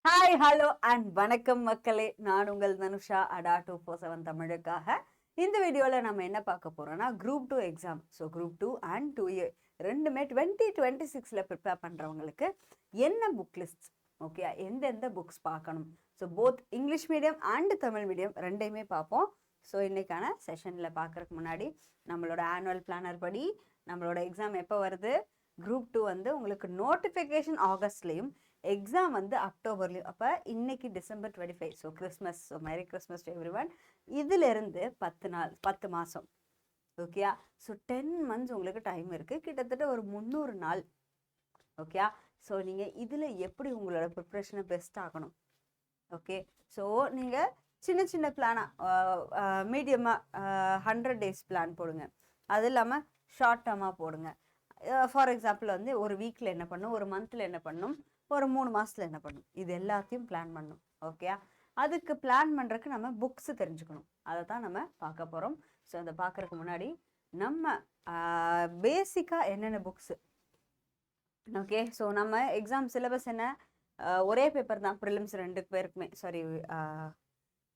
Hi hello and வணக்கம் மக்களே. நான் உங்கள் தனுஷா அடா 247 தமிழுக்காக. இந்த வீடியோவில் நம்ம என்ன பார்க்க போகிறோம்னா group 2 exam. So group 2 and 2A ரெண்டுமே 2026 ப்ரிப்பேர் பண்ணுறவங்களுக்கு என்ன புக் லிஸ்ட், ஓகே, எந்தெந்த புக்ஸ் பார்க்கணும். So both English medium and Tamil medium ரெண்டையுமே பார்ப்போம். ஸோ இன்றைக்கான செஷனில் பார்க்குறதுக்கு முன்னாடி நம்மளோட ஆனுவல் பிளானர் படி நம்மளோட எக்ஸாம் எப்போ வருது, குரூப் 2 வந்து உங்களுக்கு நோட்டிஃபிகேஷன் ஆகஸ்ட்லேயும் எக்ஸாம் வந்து அக்டோபர்லேயும். அப்போ இன்னைக்கு December 25, so Christmas. So Mary Christmas to every one. இதிலிருந்து 10 மாதம், ஓகேயா. ஸோ 10 months உங்களுக்கு டைம் இருக்குது, கிட்டத்தட்ட ஒரு 300 நாள், ஓகேயா. ஸோ நீங்கள் இதில் எப்படி உங்களோட ப்ரிப்ரேஷனை பெஸ்ட் ஆகணும், ஓகே. ஸோ நீங்கள் சின்ன சின்ன பிளானாக மீடியமாக 100 days பிளான் போடுங்க. அது இல்லாமல் ஷார்ட் டேர்மாக போடுங்க. ஃபார் எக்ஸாம்பிள் வந்து ஒரு வீக்கில் என்ன பண்ணும், ஒரு மந்தில் என்ன பண்ணும், ஒரு 3 மாதத்தில் என்ன பண்ணும், இது எல்லாத்தையும் பிளான் பண்ணணும், ஓகே. அதுக்கு பிளான் பண்ணுறதுக்கு நம்ம புக்ஸு தெரிஞ்சுக்கணும். அதை தான் நம்ம பார்க்க போகிறோம். ஸோ அதை பார்க்குறதுக்கு முன்னாடி நம்ம பேசிக்காக என்னென்ன புக்ஸு, ஓகே. ஸோ நம்ம எக்ஸாம் சிலபஸ் என்ன, ஒரே பேப்பர் தான் ப்ரிலிம்ஸ் 2 பேருக்குமே, சாரி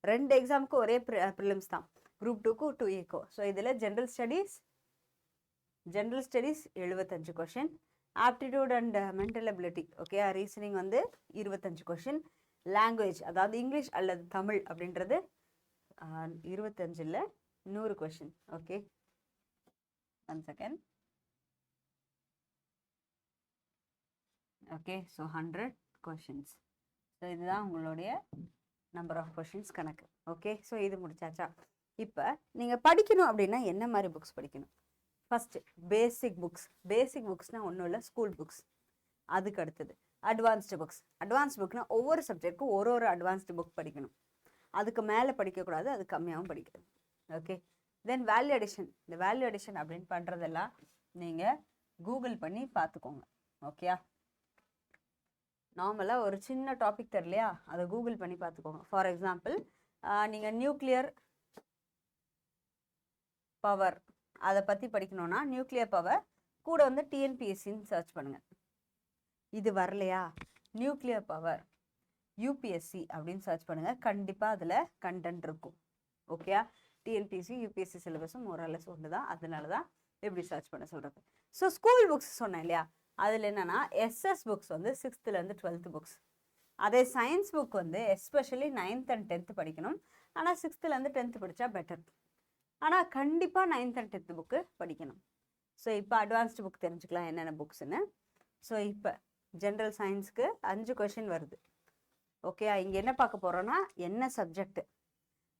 2 எக்ஸாமுக்கு ஒரே ப்ரிலிம்ஸ் தான், குரூப் 2க்கும் 2Aக்கும். ஸோ இதில் general studies 75 question, aptitude and mental ability, okay, reasoning வந்து 25 கொஷின், லாங்குவேஜ் அதாவது இங்கிலீஷ் அல்லது தமிழ் அப்படின்றது 25 இல்லை 100 question, okay. 1 second, okay. So 100 questions. So இதுதான் உங்களுடைய நம்பர் ஆஃப் கொஷின்ஸ் கணக்கு, ஓகே. ஸோ இது முடிச்சாச்சா. இப்போ நீங்கள் படிக்கணும் அப்படின்னா என்ன மாதிரி புக்ஸ் படிக்கணும்? ஃபஸ்ட்டு பேசிக் புக்ஸ்னால் ஒன்றும் இல்லை, ஸ்கூல் புக்ஸ். அதுக்கு அடுத்தது அட்வான்ஸ்டு புக்ஸ். அட்வான்ஸ்டு புக்னால் ஒவ்வொரு சப்ஜெக்ட்டுக்கும் ஒரு அட்வான்ஸ்டு புக் படிக்கணும். அதுக்கு மேலே படிக்கக்கூடாது, அது கம்மியாகவும் படிக்கணும், ஓகே. தென் வேல்யூ அடிஷன். இந்த வேல்யூ அடிஷன் அப்படின்னு பண்ணுறதெல்லாம் நீங்கள் கூகுள் பண்ணி பார்த்துக்கோங்க, ஓகே. நார்மலாக ஒரு சின்ன டாபிக் தெரியலையா, அதை கூகுள் பண்ணி பார்த்துக்கோங்க. ஃபார் எக்ஸாம்பிள் நீங்கள் நியூக்ளியர் பவர் அதை பற்றி படிக்கணும்னா நியூக்ளியர் பவர் கூட வந்து டிஎன்பிஎஸ்சின்னு சர்ச் பண்ணுங்கள். இது வரலையா, நியூக்ளியர் பவர் யூபிஎஸ்சி அப்படின்னு சர்ச் பண்ணுங்கள். கண்டிப்பாக அதில் கண்டென்ட் இருக்கும், ஓகே. டிஎன்பிஎஸ்சி யூபிஎஸ்சி சிலபஸும் ஓரளவு ஒன்று தான், அதனால தான் எப்படி சர்ச் பண்ண சொல்கிறது. ஸோ ஸ்கூல் புக்ஸ் சொன்னேன் இல்லையா, அதில் என்னென்னா எஸ்எஸ் புக்ஸ் வந்து 6th-லேருந்து 12th புக்ஸ். அதே சயின்ஸ் புக் வந்து எஸ்பெஷலி 9th and 10th படிக்கணும். ஆனால் 6th-லேருந்து 10th படித்தா பெட்டர். ஆனால் கண்டிப்பாக 9th and 10th புக்கு படிக்கணும். ஸோ இப்போ அட்வான்ஸ்டு புக் தெரிஞ்சுக்கலாம் என்னென்ன புக்ஸுன்னு. ஸோ இப்போ ஜென்ரல் சயின்ஸ்க்கு 5 கொஷின் வருது, ஓகே. இங்கே என்ன பார்க்க போகிறோன்னா என்ன சப்ஜெக்ட்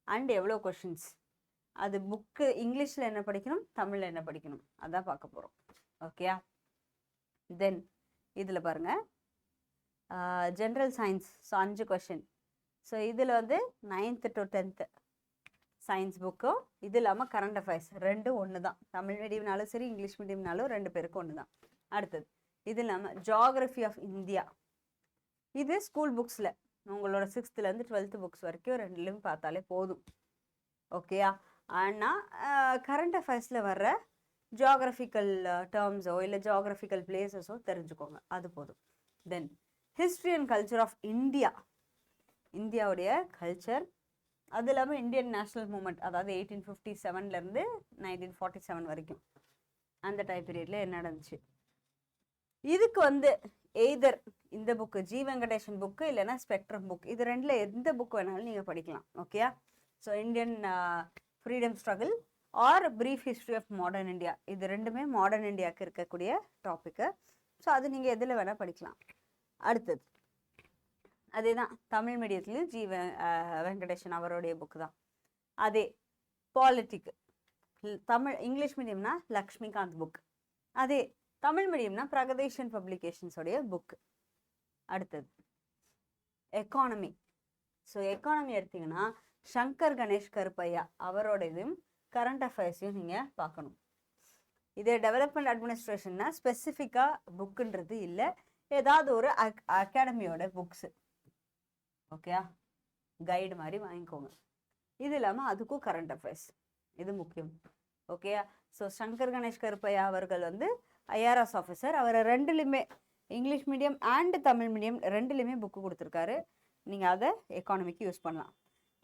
அண்ட் எவ்வளோ கொஷின்ஸ், அது புக்கு இங்கிலீஷில் என்ன படிக்கணும், தமிழில் என்ன படிக்கணும், அதான் பார்க்க போகிறோம், ஓகே. தென் இதில் பாருங்கள் general science. So 5 question. So இதில் வந்து 9th to 10th சயின்ஸ் புக்கும், இது இல்லாமல் கரண்ட் அஃபேர்ஸ், ரெண்டும் ஒன்று தான். தமிழ் மீடியம்னாலும் சரி இங்கிலீஷ் மீடியம்னாலும் 2 பேருக்கும் ஒன்று தான். அடுத்தது இது இல்லாமல் ஜியாகிரஃபி ஆஃப் இந்தியா. இது ஸ்கூல் புக்ஸில் உங்களோட 6th-லேருந்து 12th புக்ஸ் வரைக்கும் 2லையும் பார்த்தாலே போதும், ஓகேயா. ஆனால் கரண்ட் அஃபேர்ஸில் வர்ற ஜியாகிரபிக்கல் டேர்ம்ஸோ இல்லை ஜியாகிரபிக்கல் பிளேசஸோ தெரிஞ்சுக்கோங்க, அது போதும். Then history and culture of India, இந்தியாவுடைய கல்ச்சர். அது இல்லாமல் இந்தியன் நேஷ்னல் மூமெண்ட், அதாவது 1857-லேருந்து 1947 வரைக்கும் அந்த டைம் பீரியடில் என்ன நடந்துச்சு. இதுக்கு வந்து எய்தர் இந்த புக்கு ஜி வெங்கடேஷன் புக்கு இல்லைன்னா ஸ்பெக்ட்ரம் புக், இது 2ல் எந்த புக் வேணாலும் நீங்கள் படிக்கலாம், okay. So Indian freedom struggle or brief history of modern India, இது 2மே மாடர்ன் இந்தியாவுக்கு இருக்கக்கூடிய டாப்பிக்கு. ஸோ அது நீங்கள் எதில் வேணால் படிக்கலாம். அடுத்தது அதே தான் தமிழ் மீடியத்துலேயும் ஜி வெங்கடேஷன் அவருடைய புக்கு தான். அதே பாலிட்டிக்கு இங்கிலீஷ் மீடியம்னா லக்ஷ்மிகாந்த் புக், அதே தமிழ் மீடியம்னா பிரகதீஷன் பப்ளிகேஷன்ஸோடைய புக்கு. அடுத்தது எக்கானமி. ஸோ எக்கானமி எடுத்திங்கன்னா சங்கர் கணேஷ் கருப்பையா அவரோட இதுவும் கரண்ட் அஃபேர்ஸையும் நீங்கள் பார்க்கணும். இதே டெவலப்மெண்ட் அட்மினிஸ்ட்ரேஷன்னா ஸ்பெசிஃபிக்காக புக்குன்றது இல்லை, ஏதாவது ஒரு அகாடமியோட புக்ஸு, ஓகேயா, கைடு மாதிரி வாங்கிக்கோங்க. இது இல்லாமல் அதுக்கும் கரண்ட் அஃபேர்ஸ், இது முக்கியம், ஓகேயா. ஸோ சங்கர் கணேஷ் கருப்பையா அவர்கள் வந்து ஐஆர்எஸ் ஆஃபீஸர், அவரை 2லையுமே English medium and Tamil medium ரெண்டுலேயுமே புக்கு கொடுத்துருக்காரு. நீங்கள் அதை எக்கானமிக்கு யூஸ் பண்ணலாம்.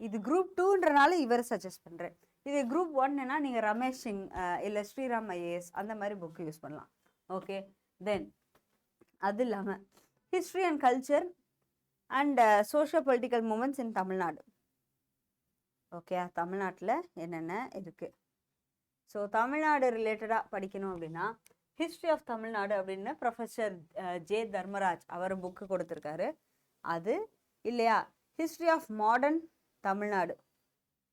இது குரூப் 2ன்றனால இவர் சஜஸ்ட் பண்ணுறேன். இது குரூப் 1ன்னா நீங்கள் ரமேஷ் சிங் இல்லை ஸ்ரீராம் ஐஏஎஸ் அந்த மாதிரி புக்கு யூஸ் பண்ணலாம். ஓகே, தென் அது இல்லாமல் history and culture and socio political moments in Tamil Nadu. Okay, தமிழ்நாட்டில் என்னென்ன இருக்குது. ஸோ தமிழ்நாடு ரிலேட்டடாக படிக்கணும் அப்படின்னா ஹிஸ்ட்ரி ஆஃப் தமிழ்நாடு அப்படின்னு ப்ரொஃபஸர் ஜே தர்மராஜ் அவர் புக்கு கொடுத்துருக்காரு. அது இல்லையா ஹிஸ்ட்ரி ஆஃப் மாடர்ன் தமிழ்நாடு,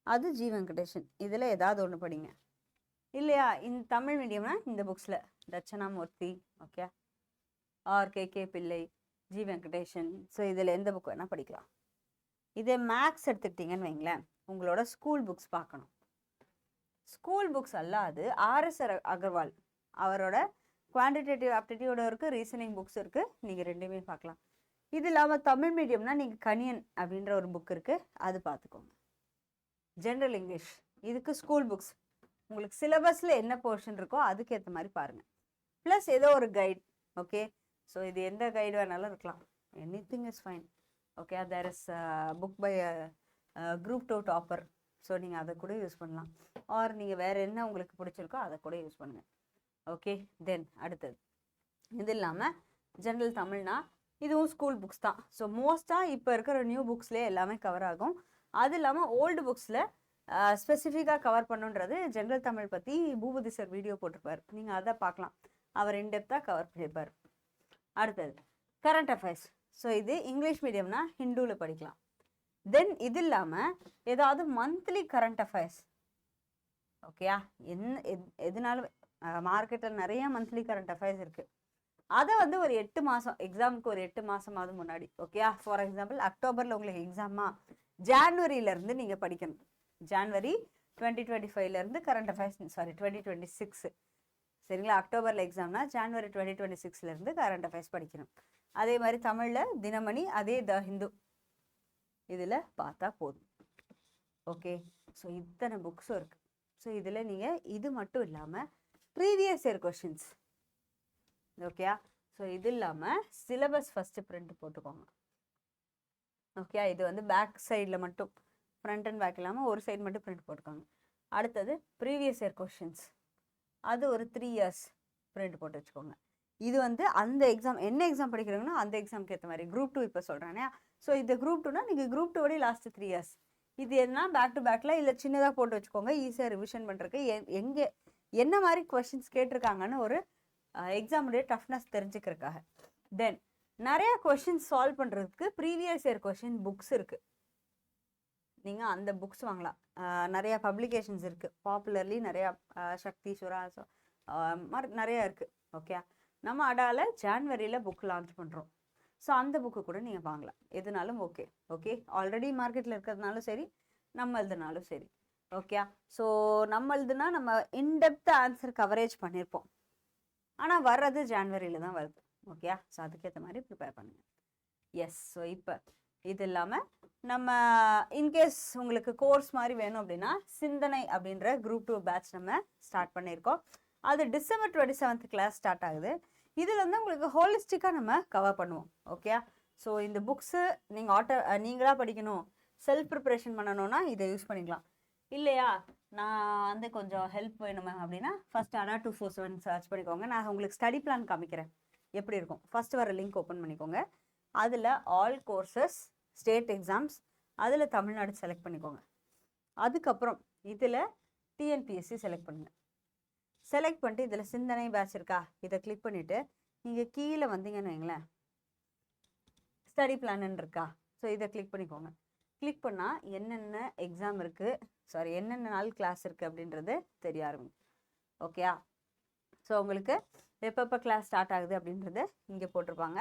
அது ஜி வெங்கடேஷன். இதில் ஏதாவது ஒன்று படிங்க. இல்லையா இந்த தமிழ் மீடியம்னா இந்த புக்ஸில் தட்சணாமூர்த்தி, ஓகே, ஆர்.கே.கே. பிள்ளை, ஜி வெங்கடேஷன். ஸோ இதில் எந்த புக் வேணால் படிக்கலாம். இதே மேக்ஸ் எடுத்துக்கிட்டிங்கன்னு வைங்களேன், உங்களோட ஸ்கூல் புக்ஸ் பார்க்கணும். ஸ்கூல் புக்ஸ் அல்லாது ஆர்எஸ் அகர்வால் அவரோட குவான்டிடேட்டிவ் ஆப்டிடியூட இருக்குது, ரீசனிங் புக்ஸ் இருக்குது. நீங்கள் ரெண்டுமே பார்க்கலாம். இது இல்லாமல் தமிழ் மீடியம்னா நீங்கள் கணியன் அப்படின்ற ஒரு புக் இருக்குது, அது பார்த்துக்கோங்க. ஜென்ரல் இங்கிலீஷ் இதுக்கு ஸ்கூல் புக்ஸ் உங்களுக்கு சிலபஸில் என்ன போர்ஷன் இருக்கோ அதுக்கேற்ற மாதிரி பாருங்கள். ப்ளஸ் ஏதோ ஒரு கைட். ஓகே, ஸோ இது எந்த கைடு வேணாலும் இருக்கலாம். Anything is fine. Okay, there is book by group 2 topper. So நீங்கள் அதை கூட யூஸ் பண்ணலாம். ஆர் நீங்கள் வேறு என்ன உங்களுக்கு பிடிச்சிருக்கோ அதை கூட யூஸ் பண்ணுங்கள். ஓகே, தென் அடுத்தது இது இல்லாமல் ஜென்ரல் தமிழ்னா இதுவும் ஸ்கூல் புக்ஸ் தான். ஸோ மோஸ்ட்டாக இப்போ இருக்கிற நியூ புக்ஸ்லேயே எல்லாமே கவர் ஆகும். அது இல்லாமல் ஓல்டு புக்ஸில் ஸ்பெசிஃபிக்காக கவர் பண்ணுன்றது ஜென்ரல் தமிழ் பற்றி பூபதி சார் வீடியோ போட்டிருப்பார், நீங்கள் அதை பார்க்கலாம். அவர் இன்டெப்த்தாக கவர் பண்ணியிருப்பார். அடுத்தது கரண்ட் அஃபேர்ஸ். ஸோ இது இங்கிலீஷ் மீடியம்னா ஹிந்துவில் படிக்கலாம். தென் இது இல்லாமல் ஏதாவது மந்த்லி கரண்ட் அஃபேர்ஸ். ஓகேயா, எதுனாலும் மார்க்கெட்டில் நிறைய மந்த்லி கரண்ட் அஃபேர்ஸ் இருக்குது. அதை வந்து ஒரு 8 மாதம் எக்ஸாமுக்கு ஒரு 8 மாதமாவது முன்னாடி. ஓகேயா, ஃபார் எக்ஸாம்பிள் அக்டோபரில் உங்களுக்கு எக்ஸாமா, ஜான்வரியிலேருந்து நீங்கள் படிக்கணும். ஜான்வரி 2025லேருந்து கரண்ட் அஃபேர்ஸ், சாரி 2026, சரிங்களா. அக்டோபரில் எக்ஸாம்னா ஜான்வரி 2026லேருந்து கரண்ட் அஃபேர்ஸ் படிக்கணும். அதே மாதிரி தமிழில் தினமணி, அதே த ஹிந்து, இதில் பார்த்தா போதும். ஓகே, ஸோ இத்தனை புக்ஸும் இருக்குது. ஸோ இதில் நீங்கள் இது மட்டும் இல்லாமல் ப்ரீவியஸ் இயர் கொஷின்ஸ். ஓகேயா, ஸோ இது இல்லாமல் சிலபஸ் ஃபஸ்ட்டு பிரிண்ட் போட்டுக்கோங்க. ஓகே, இது வந்து பேக் சைடில் மட்டும், ஃப்ரண்ட் அண்ட் பேக் இல்லாமல் ஒரு சைடு மட்டும் பிரிண்ட் போட்டுக்கோங்க. அடுத்தது ப்ரீவியஸ் இயர் கொஷின்ஸ், அது ஒரு 3 years பிரிண்ட் போட்டு வச்சுக்கோங்க. இது வந்து அந்த எக்ஸாம் என்ன எக்ஸாம் படிக்கிறீங்கன்னா அந்த எக்ஸாமுக்கு ஏற்ற மாதிரி. குரூப் 2 இப்போ சொல்கிறேனே, ஸோ இது குரூப் 2னா நீங்கள் குரூப் 2 லாஸ்ட் 3 years. இது என்ன பேக் டு பேக்கில் இல்லை சின்னதாக போட்டு வச்சுக்கோங்க, ஈஸியாக ரிவிஷன் பண்ணுறதுக்கு. எங்கே என்ன மாதிரி கொஷின்ஸ் கேட்டிருக்காங்கன்னு ஒரு எக்ஸாமுடைய டஃப்னஸ் தெரிஞ்சுக்கிறதுக்காக. தென் நிறையா கொஷின்ஸ் சால்வ் பண்ணுறதுக்கு ப்ரீவியஸ் இயர் கொஷின் புக்ஸ் இருக்குது. நீங்கள் அந்த புக்ஸ் வாங்கலாம். நிறையா பப்ளிகேஷன்ஸ் இருக்குது. பாப்புலர்லி நிறையா சக்தி, சுராசோ மாதிரி நிறையா இருக்குது. ஓகே, நம்ம அடால ஜான்வரியில் புக் லான்ச் பண்ணுறோம். ஸோ அந்த புக்கு கூட நீங்கள் வாங்கலாம், எதுனாலும் ஓகே. ஓகே, ஆல்ரெடி மார்க்கெட்டில் இருக்கிறதுனாலும் சரி, நம்ம எழுதுனாலும் சரி. ஓகே, ஸோ நம்ம எழுதுனா நம்ம இன்டெப்த் ஆன்சர் கவரேஜ் பண்ணியிருப்போம். ஆனால் வர்றது ஜான்வரியில் தான் வருது. ஓகே, ஸோ அதுக்கேற்ற மாதிரி ப்ரிப்பேர் பண்ணுங்கள். எஸ், ஸோ இப்போ இது இல்லாமல் நம்ம இன்கேஸ் உங்களுக்கு கோர்ஸ் மாதிரி வேணும் அப்படின்னா சிந்தனை அப்படின்ற குரூப் 2 பேட்ச் நம்ம ஸ்டார்ட் பண்ணியிருக்கோம். அது டிசம்பர் 27th கிளாஸ் ஸ்டார்ட் ஆகுது. இதில் வந்து உங்களுக்கு ஹோலிஸ்டிக்காக நம்ம கவர் பண்ணுவோம். ஓகே, ஸோ இந்த புக்ஸு நீங்கள் நீங்களாக படிக்கணும், செல்ஃப் ப்ரிப்ரேஷன் பண்ணணும்னா இதை யூஸ் பண்ணிக்கலாம். இல்லையா, நான் வந்து கொஞ்சம் ஹெல்ப் வேணுமே அப்படின்னா ஃபஸ்ட் ADA 247 சர்ச் பண்ணிக்கோங்க. நான் உங்களுக்கு ஸ்டடி பிளான் காமிக்கிறேன் எப்படி இருக்கும். ஃபஸ்ட்டு வர லிங்க் ஓப்பன் பண்ணிக்கோங்க. அதில் ஆல் கோர்சஸ், ஸ்டேட் எக்ஸாம்ஸ், அதில் தமிழ்நாடு செலக்ட் பண்ணிக்கோங்க. அதுக்கப்புறம் இதில் டிஎன்பிஎஸ்சி செலக்ட் பண்ணுங்கள். செலக்ட் பண்ணிட்டு இதில் சிந்தனை பேட்ச் இருக்கா, இதை கிளிக் பண்ணிவிட்டு நீங்கள் கீழே வந்தீங்கன்னு வைங்களேன், ஸ்டடி பிளான் இருக்கா, ஸோ இதை கிளிக் பண்ணிக்கோங்க. கிளிக் பண்ணால் என்னென்ன எக்ஸாம் இருக்குது, சாரி என்னென்ன நாள் கிளாஸ் இருக்குது அப்படின்றது தெரிய ஆரம்பிக்கும். ஓகேயா, ஸோ உங்களுக்கு எப்பப்போ கிளாஸ் ஸ்டார்ட் ஆகுது அப்படின்றது இங்கே போட்டிருப்பாங்க.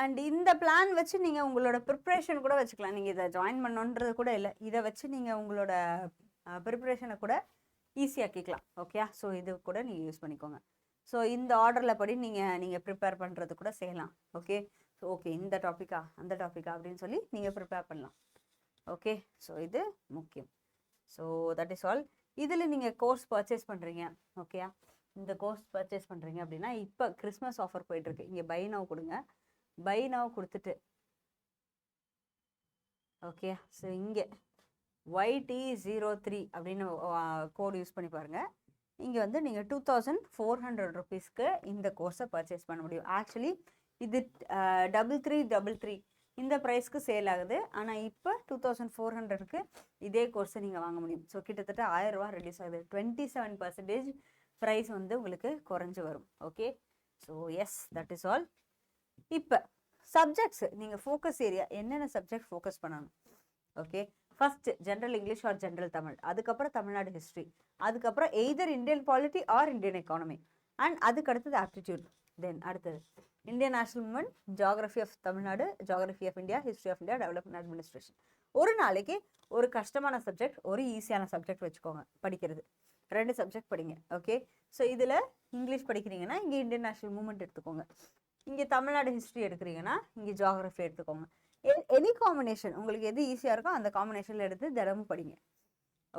அண்ட் இந்த பிளான் வச்சு நீங்கள் உங்களோட ப்ரிப்ரேஷன் கூட வச்சுக்கலாம். நீங்கள் இதை ஜாயின் பண்ணணுன்றது கூட இல்லை, இதை வச்சு நீங்கள் உங்களோட ப்ரிப்ரேஷனை கூட ஈஸியாக்கிக்கலாம். ஓகே, ஸோ இது கூட நீங்கள் யூஸ் பண்ணிக்கோங்க. ஸோ இந்த ஆர்டரில் படி நீங்கள் ப்ரிப்பேர் பண்ணுறது கூட செய்யலாம். ஓகே, ஸோ ஓகே இந்த டாப்பிக்கா அந்த டாப்பிக்கா அப்படின்னு சொல்லி நீங்கள் ப்ரிப்பேர் பண்ணலாம். ஓகே, ஸோ இது முக்கியம். So that is all. இதில் நீங்கள் கோர்ஸ் பர்ச்சேஸ் பண்ணுறீங்க. ஓகே, இந்த கோர்ஸ் பர்ச்சேஸ் பண்ணுறீங்க அப்படின்னா இப்போ கிறிஸ்மஸ் ஆஃபர் போயிட்டுருக்கு. இங்கே பை நவ் கொடுங்க. பை நவ் கொடுத்துட்டு ஓகே, ஸோ இங்கே YT03 அப்படின்னு கோடு யூஸ் பண்ணி பாருங்கள். இங்கே வந்து நீங்கள் 2400 rupeesக்கு இந்த கோர்ஸை பர்ச்சேஸ் பண்ண முடியும். ஆக்சுவலி இது 3333 இந்த ப்ரைஸ்க்கு சேல் ஆகுது. ஆனால் இப்போ 2400க்கு இதே கோர்ஸை நீங்கள் வாங்க முடியும். ஸோ கிட்டத்தட்ட 1000 ரூபா ரெடியூஸ் ஆகுது. 27% ப்ரைஸ் வந்து உங்களுக்கு குறைஞ்சி வரும். Okay, so yes, that is all. இப்போ சப்ஜெக்ட்ஸ் நீங்கள் ஃபோக்கஸ் ஏரியா என்னென்ன சப்ஜெக்ட் ஃபோக்கஸ் பண்ணணும்? Okay, first general English or general Tamil, அதுக்கப்புறம் தமிழ்நாடு ஹிஸ்ட்ரி, அதுக்கப்புறம் either Indian polity or Indian economy, and அதுக்கு அடுத்தது ஆப்டிடியூட். தென் அடுத்தது Indian national movement, geography of Tamil Nadu, geography of India, history of India, development administration. ஒரு நாளைக்கு ஒரு கஷ்டமான சப்ஜெக்ட், ஒரு ஈஸியான சப்ஜெக்ட் வச்சுக்கோங்க படிக்கிறது. 2 சப்ஜெக்ட் படிங்க. ஓகே, ஸோ இதில் இங்கிலீஷ் படிக்கிறீங்கன்னா இங்கே இந்தியன் நேஷனல் மூவ்மெண்ட் எடுத்துக்கோங்க. இங்கே தமிழ்நாடு ஹிஸ்ட்ரி எடுக்கிறீங்கன்னா இங்கே ஜியாகிரஃபி எடுத்துக்கோங்க. எனி காம்பினேஷன் உங்களுக்கு எது ஈஸியாக இருக்கோ அந்த காம்பினேஷனில் எடுத்து தினமும் படிங்க.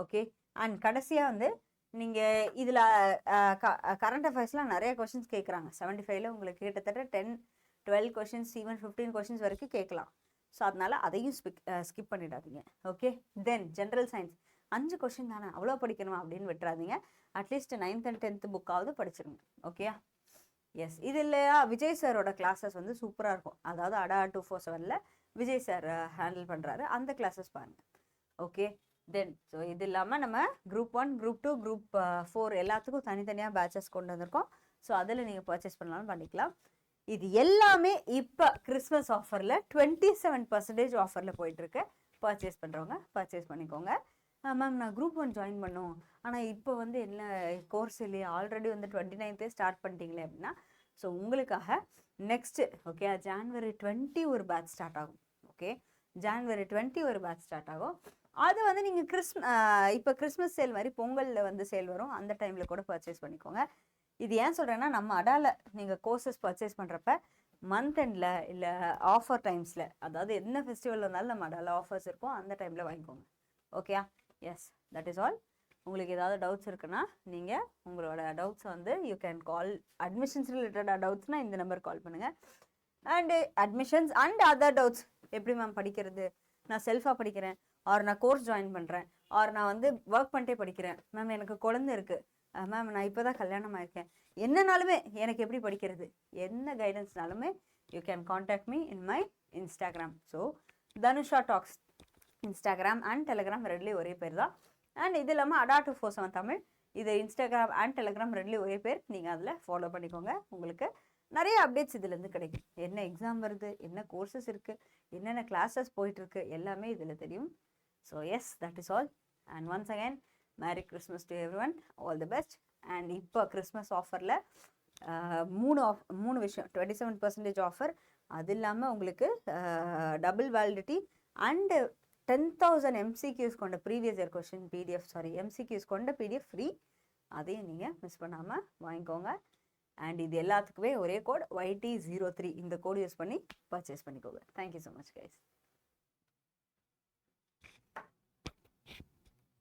ஓகே, அண்ட் கடைசியாக வந்து நீங்கள் இதில் கரண்ட் அஃபேர்ஸ்லாம் நிறைய கொஷின்ஸ் கேட்குறாங்க. 75ல் உங்களுக்கு கிட்டத்தட்ட 10-12 கொஷின்ஸ், ஈவன் 15 கொஷின்ஸ் வரைக்கும் கேட்கலாம். ஸோ அதனால் அதையும் ஸ்கிப் பண்ணிடாதீங்க. ஓகே, தென் ஜென்ரல் சயின்ஸ் 5 கொஷின் தானே, அவ்வளோ படிக்கணுமா அப்படின்னு விட்டுறாதீங்க. At least 9th and 10th புக்காவது படிச்சிருங்க. ஓகேயா? எஸ், இது இல்லையா விஜய் சாரோட கிளாஸஸ் வந்து சூப்பராக இருக்கும். அதாவது அடா 247ல் விஜய் சார் ஹேண்டில் பண்ணுறாரு, அந்த கிளாஸஸ் பாருங்கள். ஓகே, தென் ஸோ இது இல்லாமல் நம்ம குரூப் 1, குரூப் 2, குரூப் 4 எல்லாத்துக்கும் தனித்தனியாக பேட்சஸ் கொண்டு வந்திருக்கோம். ஸோ அதில் நீங்கள் பர்ச்சேஸ் பண்ணலாம்னு பண்ணிக்கலாம். இது எல்லாமே இப்போ கிறிஸ்மஸ் ஆஃபரில் 27% ஆஃபரில் போயிட்டுருக்கு. பர்ச்சேஸ் பண்ணுறவங்க பர்ச்சேஸ் பண்ணிக்கோங்க. மேம் நான் குரூப் 1 ஜாயின் பண்ணோம், ஆனால் இப்போ வந்து என்ன கோர்ஸ் இல்லையா, ஆல்ரெடி வந்து 29th ஸ்டார்ட் பண்ணிட்டீங்களே அப்படின்னா, ஸோ உங்களுக்காக நெக்ஸ்ட்டு ஓகே January 20 ஒரு பேட்ச் ஸ்டார்ட் ஆகும். ஓகே, January 20 ஒரு பேட்ச் ஸ்டார்ட் ஆகும். அது வந்து நீங்கள் இப்போ கிறிஸ்மஸ் சேல் மாதிரி பொங்கலில் வந்து சேல் வரும், அந்த டைமில் கூட பர்ச்சேஸ் பண்ணிக்கோங்க. இது ஏன் சொல்கிறேன்னா, நம்ம அடாவில் நீங்கள் கோர்சஸ் பர்ச்சேஸ் பண்ணுறப்ப மந்த் எண்டில் இல்லை ஆஃபர் டைம்ஸில், அதாவது என்ன ஃபெஸ்டிவல் வந்தாலும் நம்ம அடாவில் ஆஃபர்ஸ் இருக்கும், அந்த டைமில் வாங்கிக்கோங்க. ஓகேயா? Yes, that is all. உங்களுக்கு ஏதாவது டவுட்ஸ் இருக்குன்னா நீங்கள் உங்களோட டவுட்ஸை வந்து யூ கேன் கால். அட்மிஷன்ஸ் ரிலேட்டடாக டவுட்ஸ்னால் இந்த நம்பர் கால் பண்ணுங்கள். And admissions and other doubts, எப்படி மேம் படிக்கிறது, நான் செல்ஃபாக படிக்கிறேன், ஆர் நான் கோர்ஸ் ஜாயின் பண்ணுறேன், ஆர் நான் வந்து ஒர்க் பண்ணிட்டே படிக்கிறேன், மேம் எனக்கு குழந்தை இருக்குது, மேம் நான் இப்போ தான் கல்யாணம் ஆயிருக்கேன், என்னனாலுமே எனக்கு எப்படி படிக்கிறது, என்ன கைடன்ஸ்னாலுமே you can contact me in my Instagram. So Dhanusha talks Instagram and Telegram ரெண்டுலேயும் ஒரே பேர் தான். அண்ட் இது இல்லாமல் அடா 247 தமிழ், இது இன்ஸ்டாகிராம் அண்ட் டெலிகிராம் ரெண்டுலேயும் ஒரே பேர். நீங்கள் அதில் ஃபாலோ பண்ணிக்கோங்க. உங்களுக்கு நிறைய அப்டேட்ஸ் இதுலேருந்து கிடைக்கும். என்ன எக்ஸாம் வருது, என்ன கோர்சஸ் இருக்குது, என்னென்ன கிளாஸஸ் போயிட்டுருக்கு, எல்லாமே இதில் தெரியும். So yes, that is all. And once again merry Christmas to everyone, all the best. And இப்போ கிறிஸ்மஸ் ஆஃபரில் 3 விஷயம், 27% ஆஃபர், அது இல்லாமல் உங்களுக்கு டபுள் வேலிடிட்டி அண்டு 10,000 MCQs கொண்ட previous year question PDF, MCQs கொண்ட PDF ஃப்ரீ. அதையும் நீங்கள் மிஸ் பண்ணாமல் வாங்கிக்கோங்க. அண்ட் இது எல்லாத்துக்குமே ஒரே கோட் YT03, இந்த கோடு யூஸ் பண்ணி பர்ச்சேஸ் பண்ணிக்கோங்க. Thank you so much guys.